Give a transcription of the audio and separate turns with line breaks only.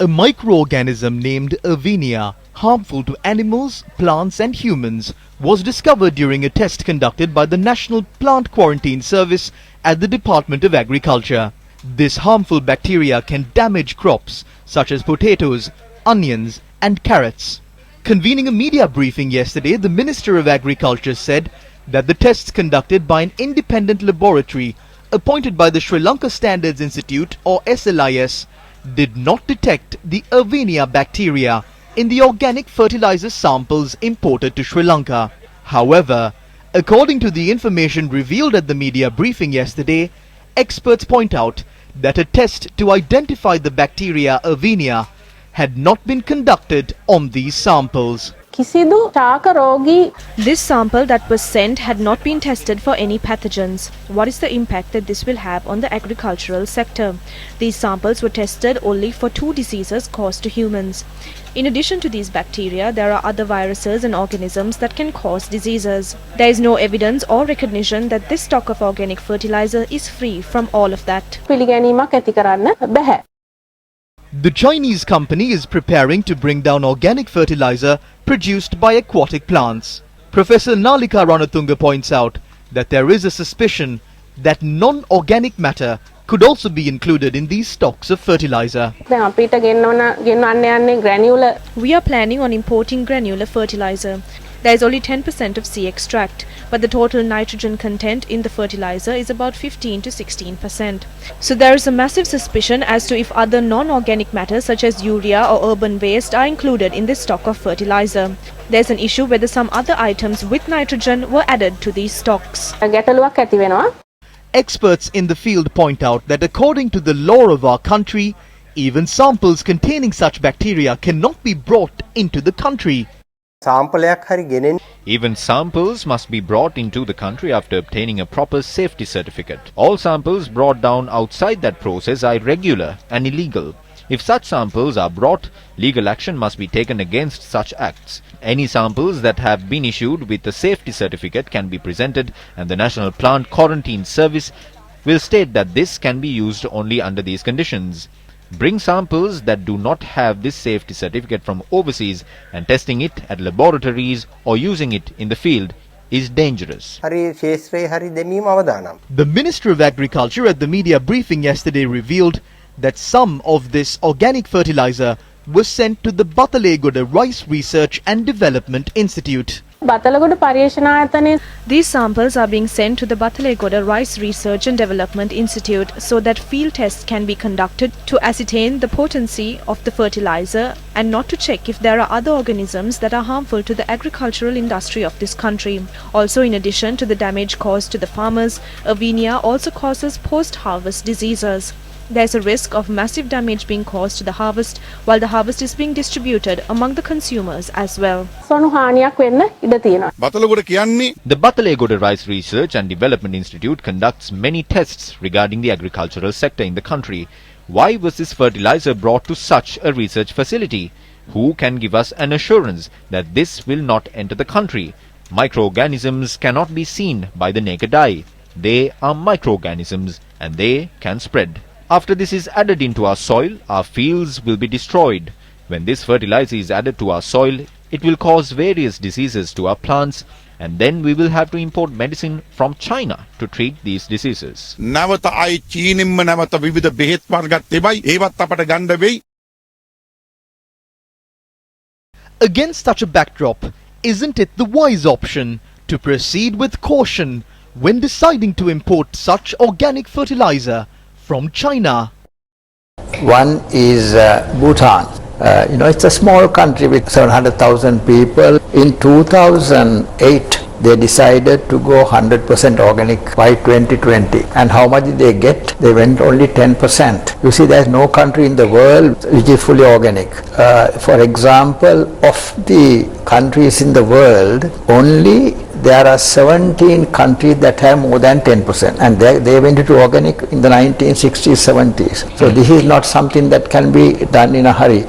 A microorganism named Erwinia, harmful to animals, plants and humans, was discovered during a test conducted by the National Plant Quarantine Service at the Department of Agriculture. This harmful bacteria can damage crops such as potatoes, onions and carrots. Convening a media briefing yesterday, the Minister of Agriculture said that the tests conducted by an independent laboratory appointed by the Sri Lanka Standards Institute or SLIS did not detect the Erwinia bacteria in the organic fertilizer samples imported to Sri Lanka. However, according to the information revealed at the media briefing yesterday, experts point out that a test to identify the bacteria Erwinia had not been conducted on these samples.
This sample that was sent had not been tested for any pathogens. What is the impact that this will have on the agricultural sector? These samples were tested only for 2 diseases caused to humans. In addition to these bacteria, there are other viruses and organisms that can cause diseases. There is no evidence or recognition that this stock of organic fertilizer is free from all of that.
The Chinese company is preparing to bring down organic fertilizer produced by aquatic plants. Professor Nalika Ranatunga points out that there is a suspicion that non-organic matter could also be included in these stocks of fertilizer.
We are planning on importing granular fertilizer. There is only 10% of sea extract, but the total nitrogen content in the fertilizer is about 15 to 16%. So there is a massive suspicion as to if other non-organic matters such as urea or urban waste are included in this stock of fertilizer. There's an issue whether some other items with nitrogen were added to these stocks.
Experts in the field point out that according to the law of our country, even samples containing such bacteria cannot be brought into the country.
Even samples must be brought into the country after obtaining a proper safety certificate. All samples brought down outside that process are irregular and illegal. If such samples are brought, legal action must be taken against such acts. Any samples that have been issued with a safety certificate can be presented, and the National Plant Quarantine Service will state that this can be used only under these conditions. Bring samples that do not have this safety certificate from overseas and testing it at laboratories or using it in the field is dangerous.
The Minister of Agriculture at the media briefing yesterday revealed that some of this organic fertilizer was sent to the Bathalegoda Rice Research and Development Institute.
These samples are being sent to the Bathalegoda Rice Research and Development Institute so that field tests can be conducted to ascertain the potency of the fertilizer and not to check if there are other organisms that are harmful to the agricultural industry of this country. Also, in addition to the damage caused to the farmers, Erwinia also causes post-harvest diseases. There is a risk of massive damage being caused to the harvest while the harvest is being distributed among the consumers as well.
The Bathalegoda Rice Research and Development Institute conducts many tests regarding the agricultural sector in the country. Why was this fertilizer brought to such a research facility? Who can give us an assurance that this will not enter the country? Microorganisms cannot be seen by the naked eye. They are microorganisms and they can spread. After this is added into our soil, our fields will be destroyed. When this fertilizer is added to our soil, it will cause various diseases to our plants, and then we will have to import medicine from China to treat these diseases.
Against such a backdrop, isn't it the wise option to proceed with caution when deciding to import such organic fertilizer from China?
One is Bhutan. It's a small country with 700,000 people. In 2008, they decided to go 100% organic by 2020. And how much did they get? They went only 10%. You see, there's no country in the world which is fully organic. For example, of the countries in the world, only there are 17 countries that have more than 10%, and they went into organic in the 1960s, 70s. So this is not something that can be done in a hurry.